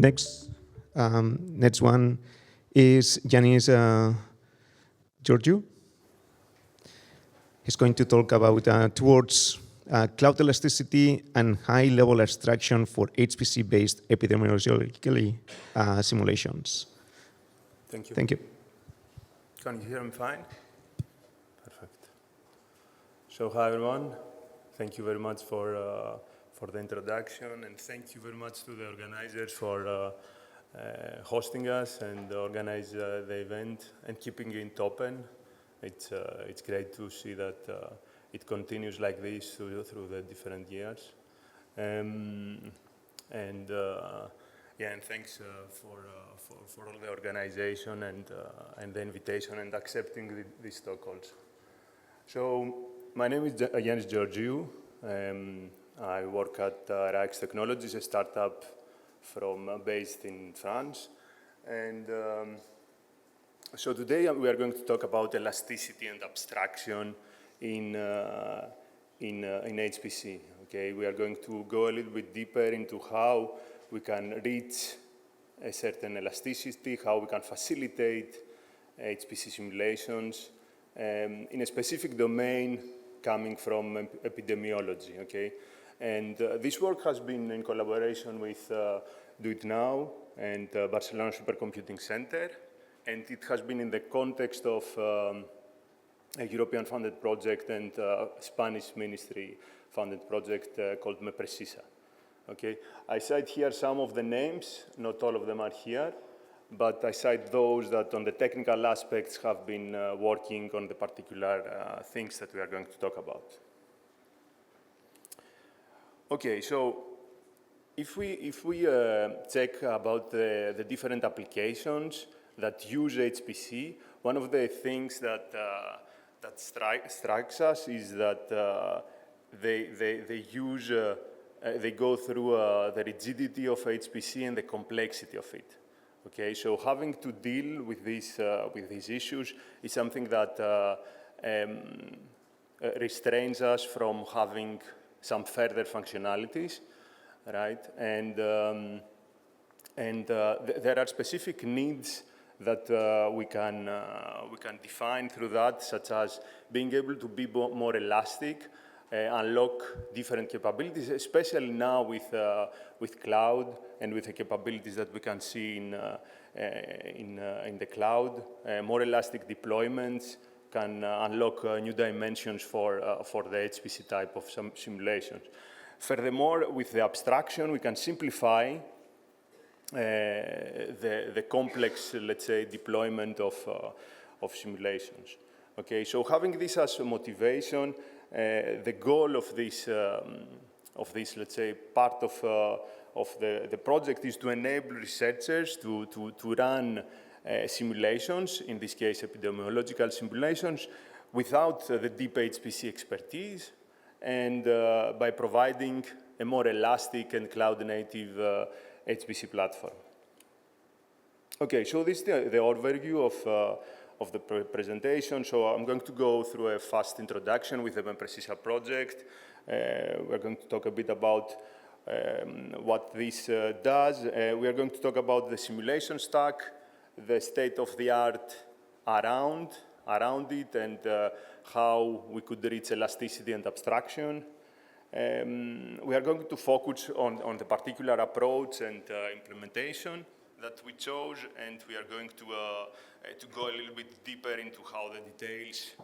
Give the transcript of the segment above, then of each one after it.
Next one is Yiannis Georgiou. He's going to talk about towards cloud elasticity and high-level abstraction for HPC-based epidemiological simulations. Thank you. Thank you. Can you hear me fine? Perfect. So hi, everyone. Thank you very much for the introduction, and thank you very much to the organizers for hosting us and organize the event and keeping it open. It's great to see that it continues like this through the different years. And thanks for all the organization and the invitation and accepting this talk also. So my name is Yiannis Georgiou. I work at Ryax Technologies, a startup based in France. And so today we are going to talk about elasticity and abstraction in HPC. Okay, we are going to go a little bit deeper into how we can reach a certain elasticity, how we can facilitate HPC simulations in a specific domain coming from epidemiology. Okay, and this work has been in collaboration with Do It Now and Barcelona Supercomputing Center. And it has been in the context of a European-funded project and Spanish ministry-funded project called MePreCiSa. Okay, I cite here some of the names. Not all of them are here, but I cite those that on the technical aspects have been working on the particular things that we are going to talk about. Okay, so if we check about the different applications that use HPC, one of the things that strikes us is that they go through the rigidity of HPC and the complexity of it. Okay, so having to deal with these issues is something that restrains us from having some further functionalities, right? And there are specific needs that we can define through that, such as being able to be more elastic, unlock different capabilities, especially now with cloud and with the capabilities that we can see in the cloud. More elastic deployments can unlock new dimensions for the HPC type of simulations. Furthermore, with the abstraction, we can simplify the complex, let's say, deployment of simulations. Okay, so having this as a motivation, the goal of this, let's say, part of the project is to enable researchers to run simulations, in this case epidemiological simulations, without the deep HPC expertise, and by providing a more elastic and cloud-native HPC platform. Okay, so this is the overview of the presentation. So I'm going to go through a fast introduction with the MePreCiSa project. We're going to talk a bit about what this does. We are going to talk about the simulation stack, the state-of-the-art around it, and how we could reach elasticity and abstraction. We are going to focus on the particular approach and implementation that we chose, and we are going to go a little bit deeper into how the details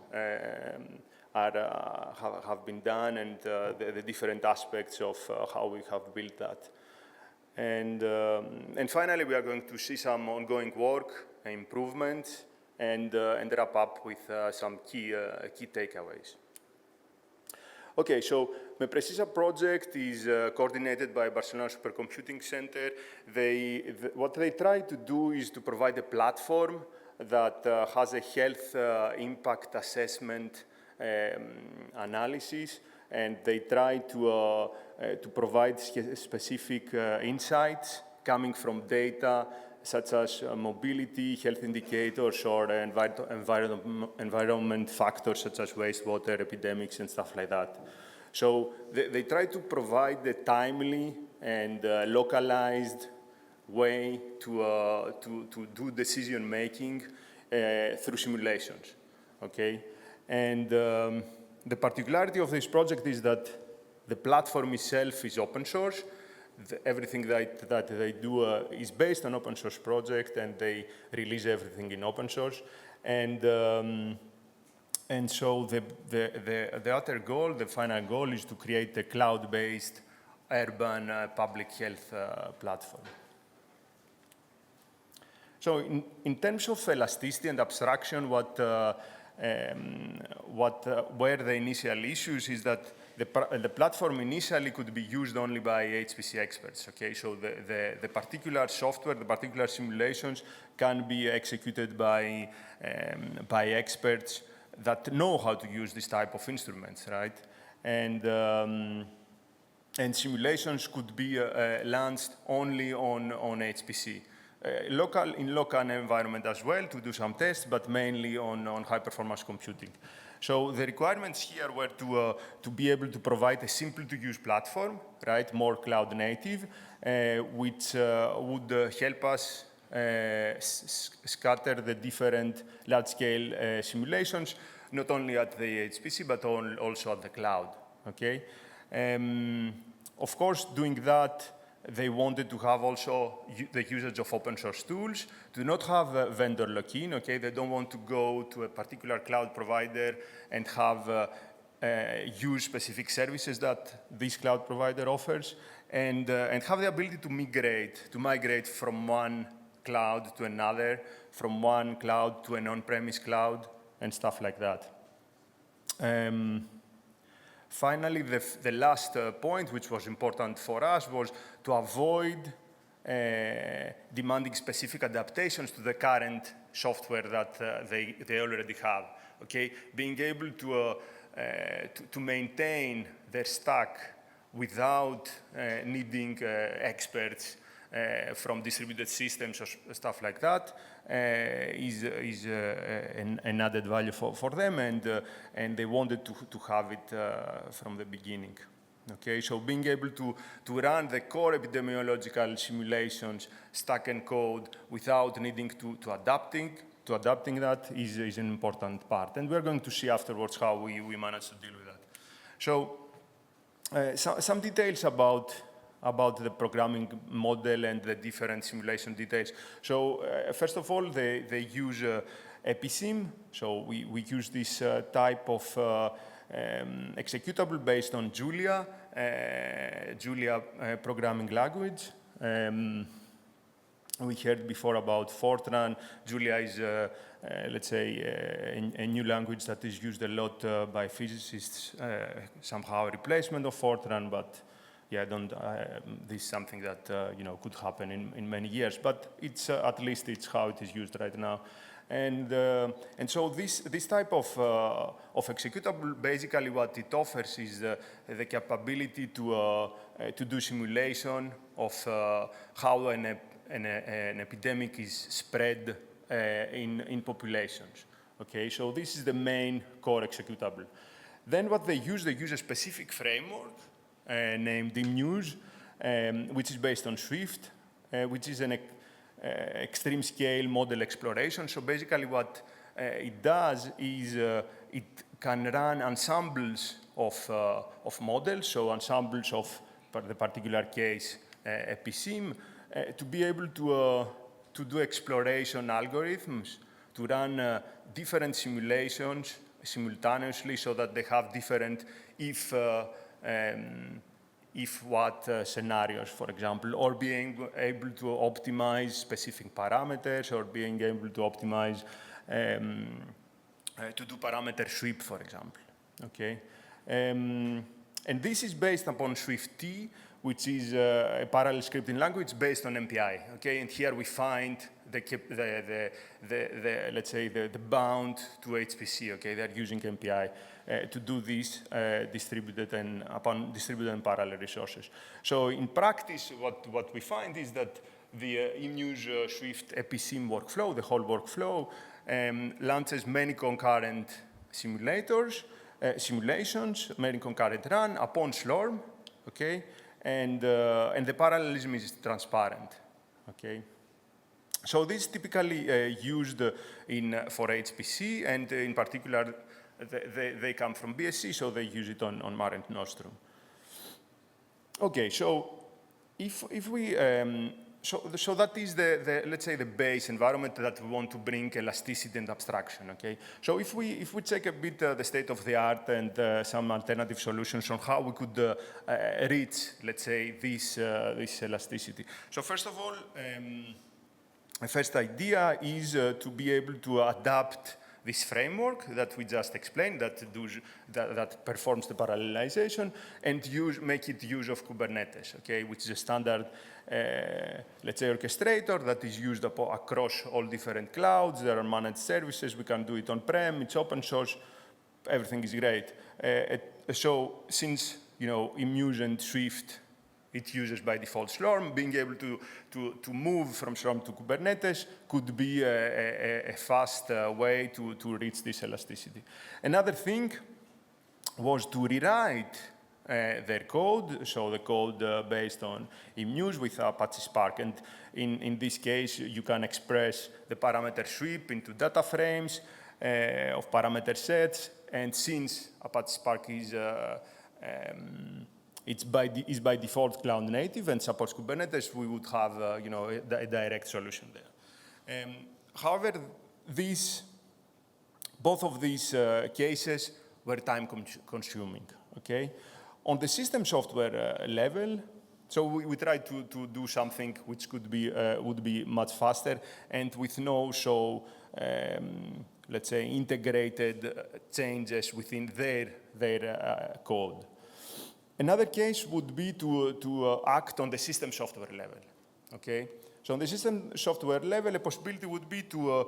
have been done and the different aspects of how we have built that. And finally, we are going to see some ongoing work, improvements, and wrap up with some key takeaways. Okay, so MePreCiSa project is coordinated by Barcelona Supercomputing Center. What they try to do is to provide a platform that has a health impact assessment analysis, and they try to provide specific insights coming from data such as mobility, health indicators, or environment factors such as wastewater, epidemics, and stuff like that. So they try to provide the timely and localized way to do decision making through simulations, okay? And the particularity of this project is that the platform itself is open source. Everything that they do is based on open source project, and they release everything in open source. And so the other goal, the final goal, is to create a cloud-based urban public health platform. So in terms of elasticity and abstraction, where the initial issues is that the platform initially could be used only by HPC experts, okay? So the particular software, the particular simulations can be executed by experts that know how to use this type of instruments, right? And simulations could be launched only on HPC. In local environment as well to do some tests, but mainly on high-performance computing. So the requirements here were to be able to provide a simple-to-use platform, right, more cloud-native, which would help us scatter the different large-scale simulations, not only at the HPC, but also at the cloud, okay? Of course, doing that, they wanted to have also the usage of open source tools, to not have vendor lock-in, okay? They don't want to go to a particular cloud provider and have use specific services that this cloud provider offers, and have the ability to migrate from one cloud to another, from one cloud to an on-premise cloud, and stuff like that. Finally, the last point, which was important for us, was to avoid demanding specific adaptations to the current software that they already have. Okay, being able to maintain their stack without needing experts from distributed systems or stuff like that is an added value for them, and they wanted to have it from the beginning. Okay, so being able to run the core epidemiological simulations, stack and code, without needing to adapting that is an important part. And we're going to see afterwards how we manage to deal with that. So some details about the programming model and the different simulation details. So first of all, they use EPISIM. So we use this type of executable based on Julia programming language. We heard before about Fortran. Julia is, let's say, a new language that is used a lot by physicists, somehow a replacement of Fortran, but yeah, this is something that could happen in many years, but it's at least it's how it is used right now. And so this type of executable, basically what it offers is the capability to do simulation of how an epidemic is spread in populations. Okay, so this is the main core executable. Then what they use a specific framework named EMEWS, which is based on Swift, which is an extreme scale model exploration. So basically what it does is it can run ensembles of models, so ensembles of, for the particular case, EPISIM, to be able to do exploration algorithms, to run different simulations simultaneously so that they have different if-what scenarios, for example, or being able to optimize specific parameters, or being able to optimize, to do parameter sweep, for example, okay? And this is based upon Swift-T, which is a parallel scripting language based on MPI, okay? And here we find let's say the bound to HPC, okay? They're using MPI to do this distributed and parallel resources. So in practice, what we find is that the EMEWS Swift EPISIM workflow, the whole workflow, launches many concurrent simulations, many concurrent run upon Slurm, okay? And the parallelism is transparent, okay? So this is typically used for HPC, and in particular, they come from BSC, so they use it on Mare and Nostrum. Okay, so if we, so that is let's say the base environment that we want to bring elasticity and abstraction, okay? So if we check a bit the state of the art and some alternative solutions on how we could reach, let's say, this elasticity. So first of all, the first idea is to be able to adapt this framework that we just explained that performs the parallelization and make it use of Kubernetes, okay, which is a standard, let's say, orchestrator that is used across all different clouds. There are managed services. We can do it on-prem. It's open source. Everything is great. So since, EMEWS and Swift, it uses by default Slurm, being able to move from Slurm to Kubernetes could be a fast way to reach this elasticity. Another thing was to rewrite their code, so the code based on EMEWS with Apache Spark. And in this case, you can express the parameter sweep into data frames of parameter sets. And since Apache Spark is by default cloud native and supports Kubernetes, we would have a direct solution there. However, both of these cases were time consuming. Okay, on the system software level, so we tried to do something which would be much faster and with no let's say integrated changes within their code. Another case would be to act on the system software level, okay? So on the system software level, a possibility would be to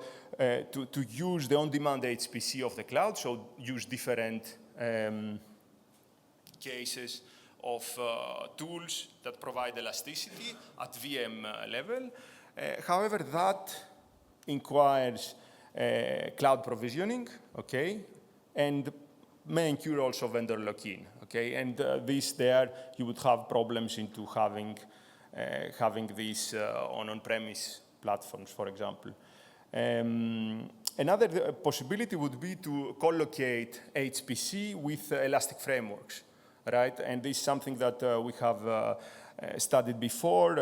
use the on-demand HPC of the cloud, so use different cases of tools that provide elasticity at VM level. However, that requires cloud provisioning, okay? And may incur also vendor lock-in, okay? And you would have problems into having this on-premise platforms, for example. Another possibility would be to collocate HPC with elastic frameworks, right? And this is something that we have studied before,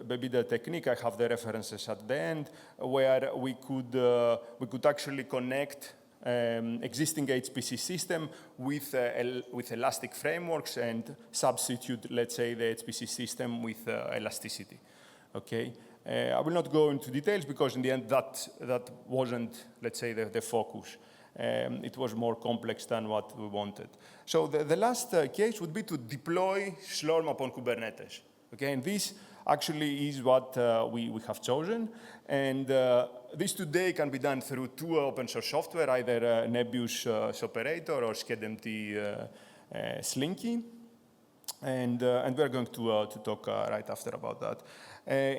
maybe the technique, I have the references at the end, where we could actually connect existing HPC system with elastic frameworks and substitute, let's say, the HPC system with elasticity, okay? I will not go into details because in the end that wasn't, let's say, the focus. It was more complex than what we wanted. So the last case would be to deploy Slurm upon Kubernetes, okay? And this actually is what we have chosen. And this today can be done through two open source software, either EMEWS Operator or SCHEDMT Slinky. And we're going to talk right after about that.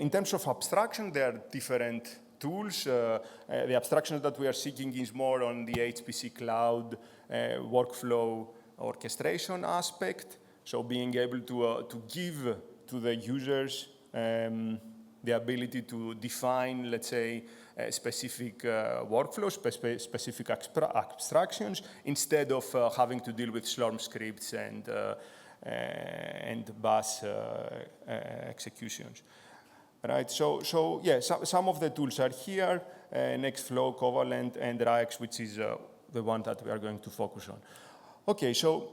In terms of abstraction, there are different tools. The abstraction that we are seeking is more on the HPC cloud workflow orchestration aspect. So being able to give to the users the ability to define, let's say, specific workflows, specific abstractions, instead of having to deal with Slurm scripts and bash executions. Right, so yeah, some of the tools are here, Nextflow, Covalent, and Ryax, which is the one that we are going to focus on. Okay, so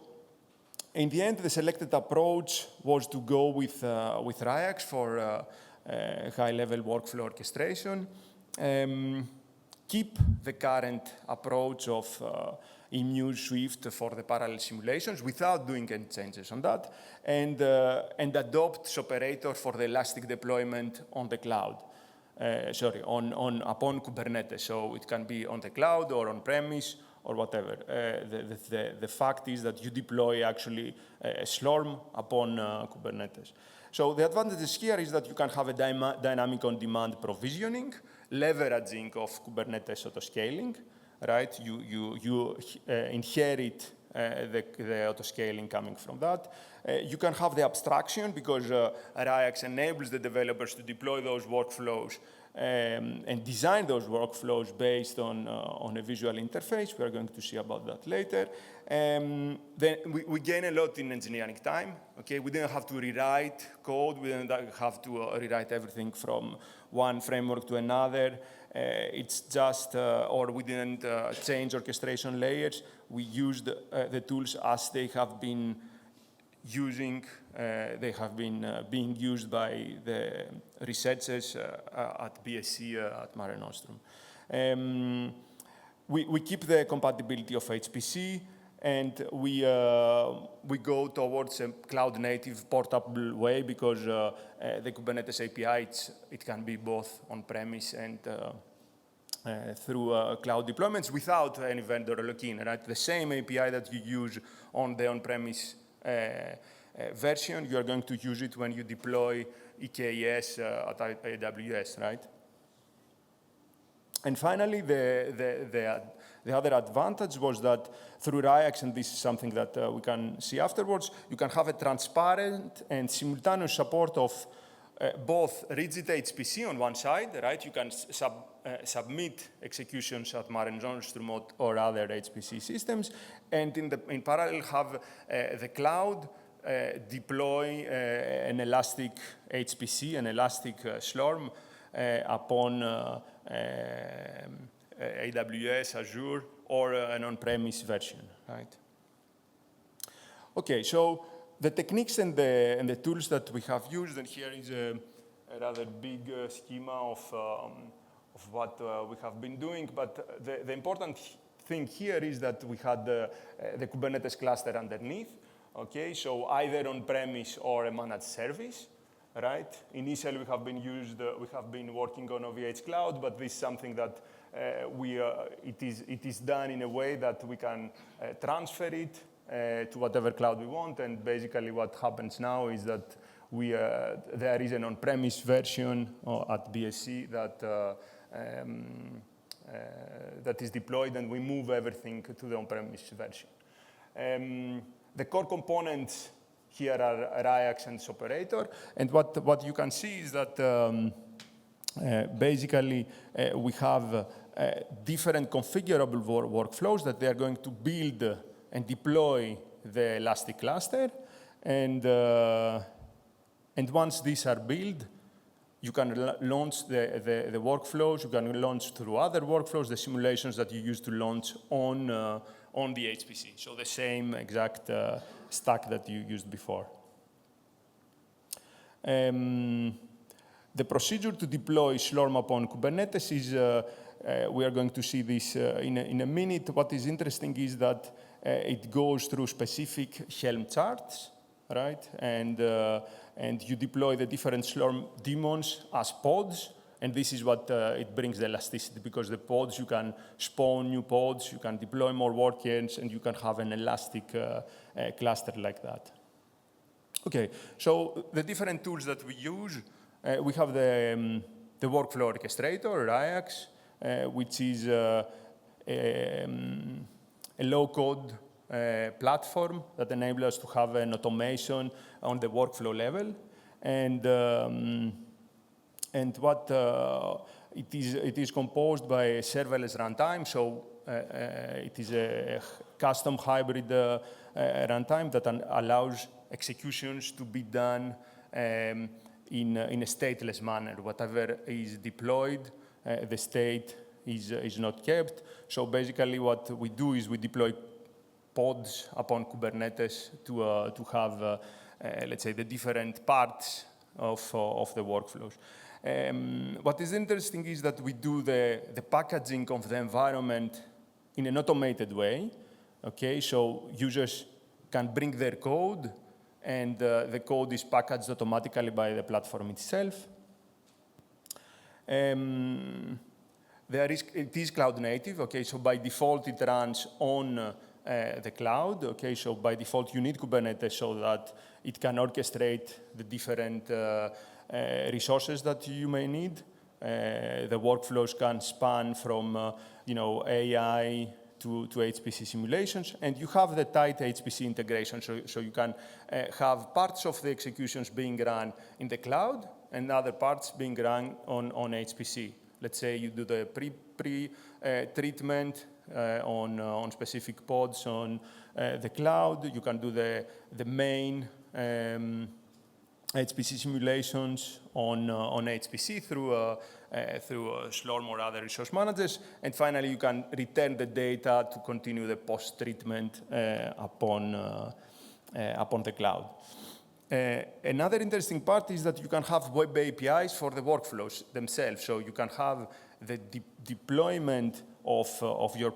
in the end, the selected approach was to go with Ryax for high-level workflow orchestration, keep the current approach of EMEWS Swift for the parallel simulations without doing any changes on that, and adopt Operator for the elastic deployment on the cloud. Upon Kubernetes. So it can be on the cloud or on premise or whatever. The fact is that you deploy actually Slurm upon Kubernetes. So the advantages here is that you can have a dynamic on-demand provisioning, leveraging of Kubernetes autoscaling, right? You inherit the auto-scaling coming from that. You can have the abstraction because Ryax enables the developers to deploy those workflows and design those workflows based on a visual interface. We are going to see about that later. Then we gain a lot in engineering time. Okay, we didn't have to rewrite code. We didn't have to rewrite everything from one framework to another. It's just, or we didn't change orchestration layers. We used the tools as they have been being used by the researchers at BSC at Mare Nostrum. We keep the compatibility of HPC, and we go towards a cloud-native portable way because the Kubernetes API, it can be both on-premise and through cloud deployments without any vendor lock-in, right? The same API that you use on the on-premise version, you are going to use it when you deploy EKS at AWS, right? And finally, the other advantage was that through Ryax, and this is something that we can see afterwards, you can have a transparent and simultaneous support of both rigid HPC on one side, right? You can submit executions at Mare Nostrum or other HPC systems, and in parallel have the cloud deploy an elastic HPC, an elastic Slurm upon AWS, Azure, or an on-premise version, right? Okay, so the techniques and the tools that we have used, and here is a rather big schema of what we have been doing, but the important thing here is that we had the Kubernetes cluster underneath, okay, so either on-premise or a managed service, right? Initially, we have been working on OVH Cloud, but this is something that it is done in a way that we can transfer it to whatever cloud we want, and basically what happens now is that there is an on-premise version at BSC that is deployed, and we move everything to the on-premise version. The core components here are Ryax and its operator, and what you can see is that basically we have different configurable workflows that they are going to build and deploy the Elastic cluster, and once these are built, you can launch the workflows. You can launch through other workflows the simulations that you used to launch on the HPC. So the same exact stack that you used before. The procedure to deploy Slurm upon Kubernetes is, we are going to see this in a minute. What is interesting is that it goes through specific Helm charts, right? And you deploy the different Slurm daemons as pods, and this is what it brings the elasticity, because the pods, you can spawn new pods, you can deploy more workers, and you can have an elastic cluster like that. Okay, so the different tools that we use, we have the workflow orchestrator, Ryax, which is a low-code platform that enables us to have an automation on the workflow level, and what it is composed by a serverless runtime, so it is a custom hybrid runtime that allows executions to be done in a stateless manner. Whatever is deployed, the state is not kept. So basically what we do is we deploy pods upon Kubernetes to have, let's say, the different parts of the workflows. What is interesting is that we do the packaging of the environment in an automated way. Okay, so users can bring their code, and the code is packaged automatically by the platform itself. It is cloud native. Okay, so by default it runs on the cloud. Okay, so by default you need Kubernetes so that it can orchestrate the different resources that you may need. The workflows can span from AI to HPC simulations, and you have the tight HPC integration, so you can have parts of the executions being run in the cloud and other parts being run on HPC. Let's say you do the pre-treatment on specific pods on the cloud. You can do the main HPC simulations on HPC through Slurm or other resource managers. And finally, you can return the data to continue the post-treatment upon the cloud. Another interesting part is that you can have web APIs for the workflows themselves. So you can have the deployment of your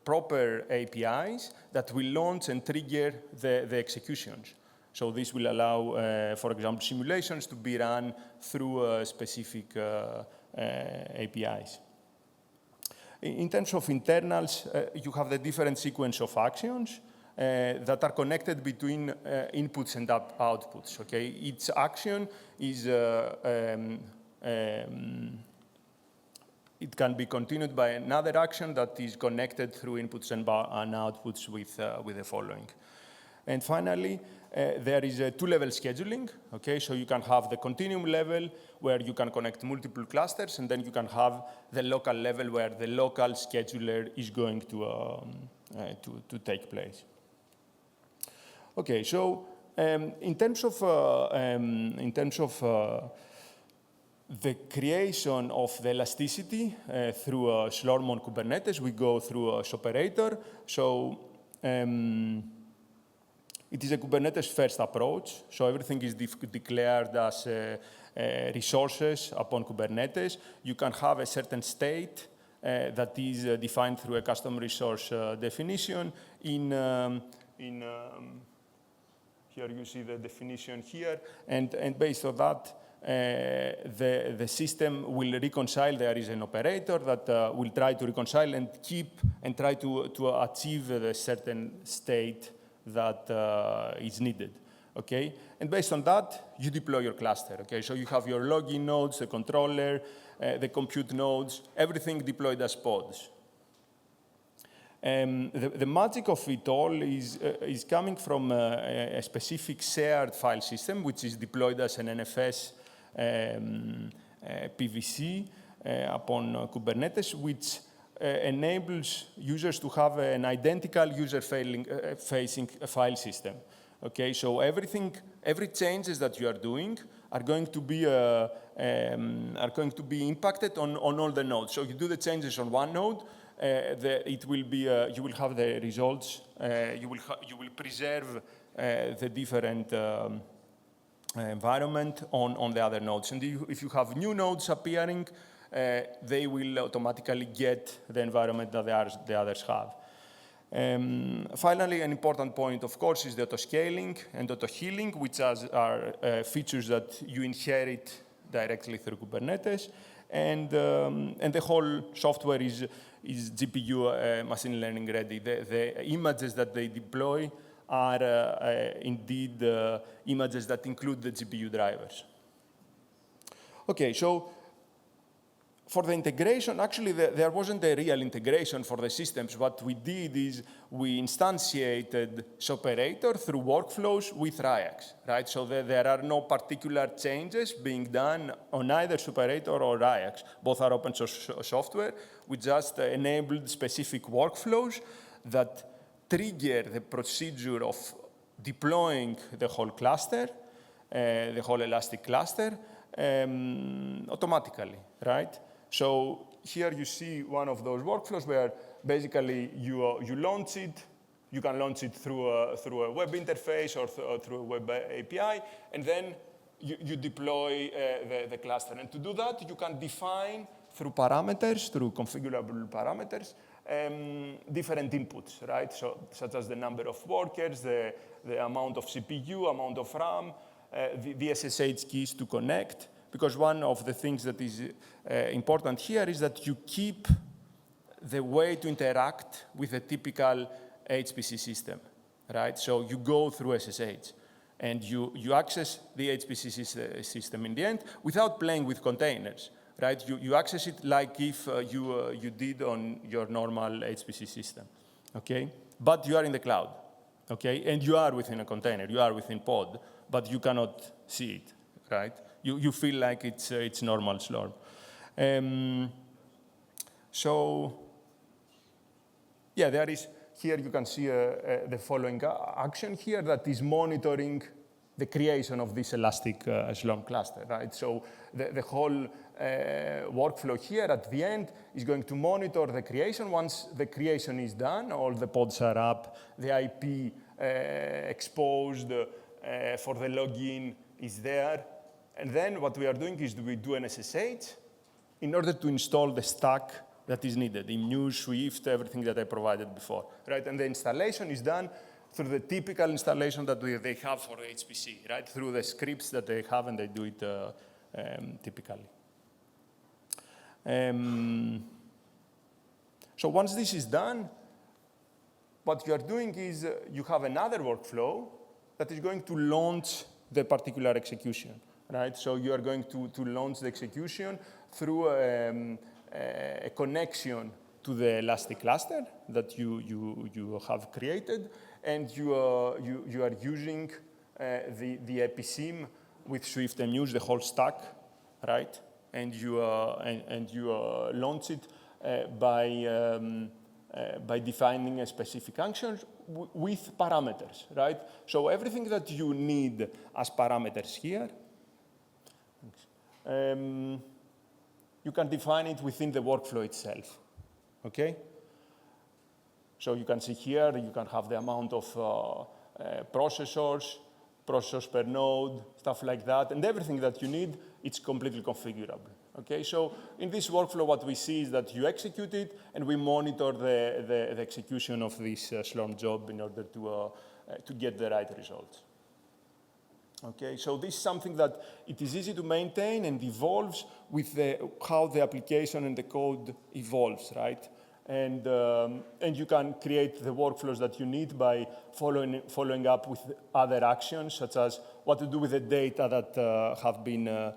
proper APIs that will launch and trigger the executions. So this will allow, for example, simulations to be run through specific APIs. In terms of internals, you have the different sequence of actions that are connected between inputs and outputs. Okay, each action is it can be continued by another action that is connected through inputs and outputs with the following. And finally, there is a two-level scheduling. Okay, so you can have the continuum level where you can connect multiple clusters, and then you can have the local level where the local scheduler is going to take place. Okay, so in terms of the creation of the elasticity through Slurm on Kubernetes, we go through a operator. So it is a Kubernetes first approach. So everything is declared as resources upon Kubernetes. You can have a certain state that is defined through a custom resource definition. Here you see the definition here, and based on that, the system will reconcile. There is an operator that will try to reconcile and keep and try to achieve a certain state that is needed. Okay, and based on that, you deploy your cluster. Okay, so you have your login nodes, the controller, the compute nodes, everything deployed as pods. The magic of it all is coming from a specific shared file system, which is deployed as an NFS PVC upon Kubernetes, which enables users to have an identical user-facing file system. Okay, so every changes that you are doing are going to be impacted on all the nodes. So you do the changes on one node, it will be you will have the results. You will preserve the different environment on the other nodes. And if you have new nodes appearing, they will automatically get the environment that the others have. Finally, an important point, of course, is the auto-scaling and auto-healing, which are features that you inherit directly through Kubernetes. And the whole software is GPU machine learning ready. The images that they deploy are indeed images that include the GPU drivers. Okay, so for the integration, actually, there wasn't a real integration for the systems. What we did is we instantiated operator through workflows with Ryax, right? So there are no particular changes being done on either operator or Ryax. Both are open source software. We just enabled specific workflows that trigger the procedure of deploying the whole cluster, the whole elastic cluster, automatically, right? So here you see one of those workflows where basically you launch it. You can launch it through a web interface or through a web API, and then you deploy the cluster. And to do that, you can define through parameters, through configurable parameters, different inputs, right? So such as the number of workers, the amount of CPU, amount of RAM, the SSH keys to connect. Because one of the things that is important here is that you keep the way to interact with a typical HPC system, right? So you go through SSH, and you access the HPC system in the end without playing with containers, right? You access it like if you did on your normal HPC system. okay? But you are in the cloud, okay? And you are within a container, you are within pod, but you cannot see it, right? You feel like it's normal Slurm. So, yeah, there is, here you can see the following action here that is monitoring the creation of this elastic Slurm cluster, right? So the whole workflow here at the end is going to monitor the creation. Once the creation is done, all the pods are up, the IP exposed for the login is there. And then what we are doing is we do an SSH in order to install the stack that is needed, EMEWS, Swift, everything that I provided before, right? And the installation is done through the typical installation that they have for the HPC, right? Through the scripts that they have, and they do it typically. So once this is done, what you are doing is you have another workflow that is going to launch the particular execution, right? So you are going to launch the execution through a connection to the Elastic cluster that you have created, and you are using the episim with Swift EMEWS, the whole stack, right? And you launch it by defining a specific function with parameters, right? So everything that you need as parameters here, you can define it within the workflow itself, okay? So you can see here, you can have the amount of processors per node, stuff like that, and everything that you need, it's completely configurable, okay? So in this workflow, what we see is that you execute it, and we monitor the execution of this Slurm job in order to get the right results. Okay, so this is something that it is easy to maintain and evolves with how the application and the code evolves, right? And you can create the workflows that you need by following up with other actions, such as what to do with the data that have been as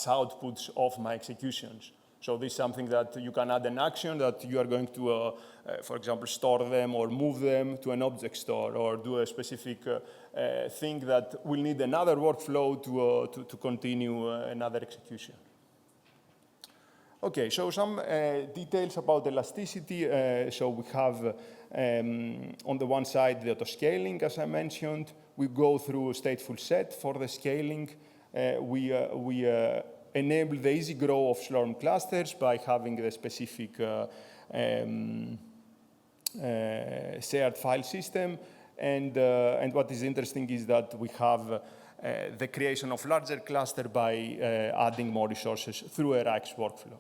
outputs of my executions. So this is something that you can add an action that you are going to, for example, store them or move them to an object store, or do a specific thing that will need another workflow to continue another execution. Okay, so some details about elasticity. So we have, on the one side, the auto-scaling, as I mentioned. We go through a stateful set for the scaling. We enable the easy grow of Slurm clusters by having the specific shared file system. And what is interesting is that we have the creation of larger cluster by adding more resources through a Ryax workflow,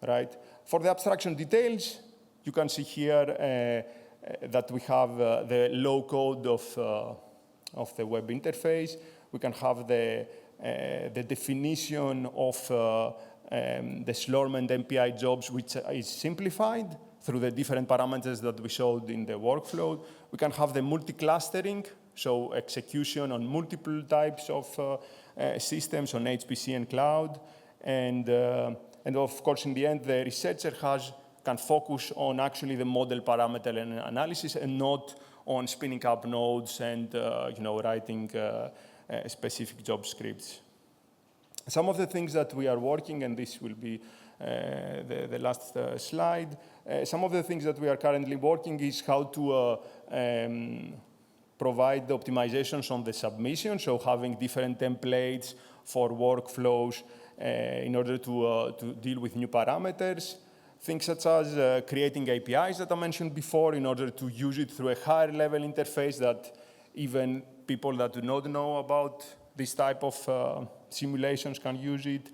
right? For the abstraction details, you can see here that we have the low code of the web interface. We can have the definition of the Slurm and MPI jobs, which is simplified through the different parameters that we showed in the workflow. We can have the multi-clustering, so execution on multiple types of systems on HPC and cloud. And of course, in the end, the researcher can focus on actually the model parameter analysis and not on spinning up nodes and writing specific job scripts. Some of the things that we are working, and this will be the last slide, some of the things that we are currently working is how to provide the optimizations on the submission, so having different templates for workflows in order to deal with new parameters. Things such as creating APIs that I mentioned before in order to use it through a higher level interface that even people that do not know about this type of simulations can use it.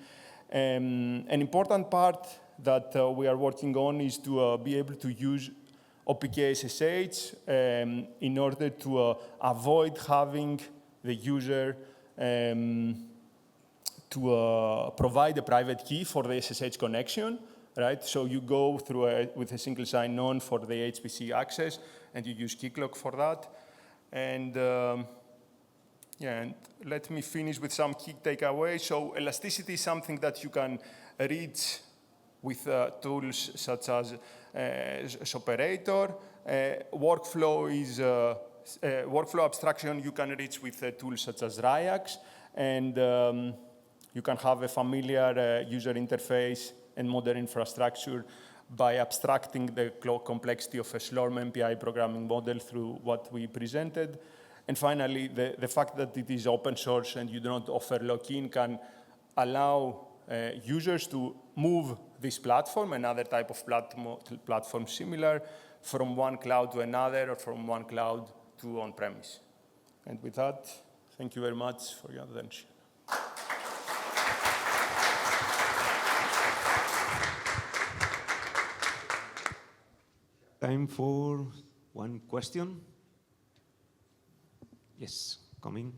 An important part that we are working on is to be able to use OPK SSH in order to avoid having the user to provide a private key for the SSH connection, right? So you go through with a single sign-on for the HPC access, and you use Keycloak for that. And and let me finish with some key takeaways. So elasticity is something that you can reach with tools such as operator. Workflow is workflow abstraction you can reach with tools such as Ryax, and you can have a familiar user interface and modern infrastructure by abstracting the complexity of a Slurm MPI programming model through what we presented. And finally, the fact that it is open source and you do not offer lock-in can allow users to move this platform, another type of platform similar, from one cloud to another or from one cloud to on-premise. And with that, thank you very much for your attention. Time for one question. Yes, coming.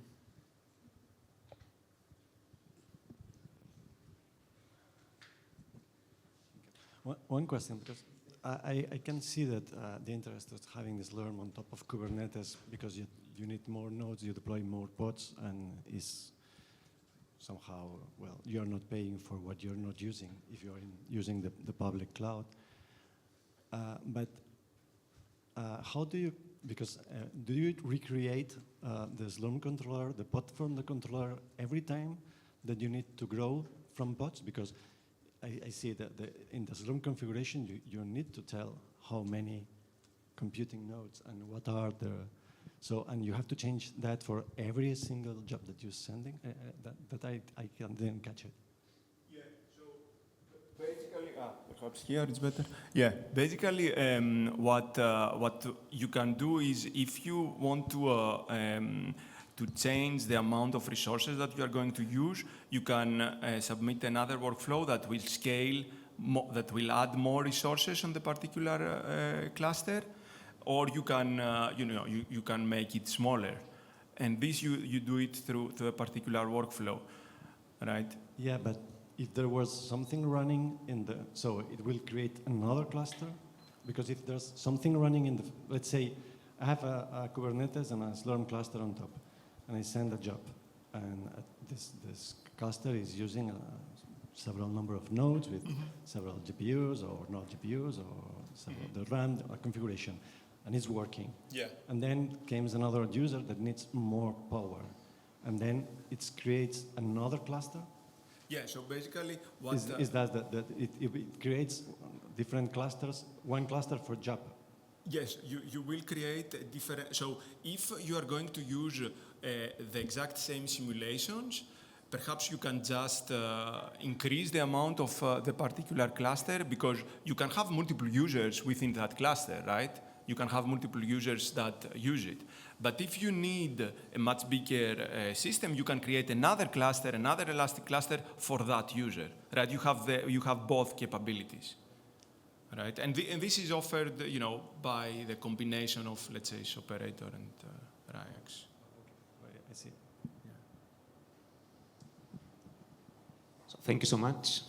One question, because I can see that the interest is having this Slurm on top of Kubernetes because you need more nodes, you deploy more pods, and is somehow, well, you're not paying for what you're not using if you're using the public cloud. But how do you, because do you recreate the Slurm controller, the pod from the controller every time that you need to grow from pods? Because I see that in the Slurm configuration, you need to tell how many computing nodes and what are the, so, and you have to change that for every single job that you're sending, that I didn't catch it. Yeah, so basically, perhaps here it's better. Yeah, basically what you can do is if you want to change the amount of resources that you are going to use, you can submit another workflow that will scale, that will add more resources on the particular cluster, or you can, you can make it smaller. And this you do it through a particular workflow, right? Yeah, but if there was something running in the, so it will create another cluster? Because if there's something running in the, let's say, I have a Kubernetes and a Slurm cluster on top, and I send a job, and this cluster is using several number of nodes with several GPUs or not GPUs or several, the RAM configuration, and it's working. Yeah. And then comes another user that needs more power, and then it creates another cluster. Yeah. So basically, what is that it creates different clusters, one cluster for job. Yes, you will create different. So if you are going to use the exact same simulations, perhaps you can just increase the amount of the particular cluster, because you can have multiple users within that cluster, right? You can have multiple users that use it. But if you need a much bigger system, you can create another cluster, another elastic cluster for that user, right? You have both capabilities. Right, and this is offered, by the combination of, let's say, operator and Ryax. Okay, I see. So thank you so much.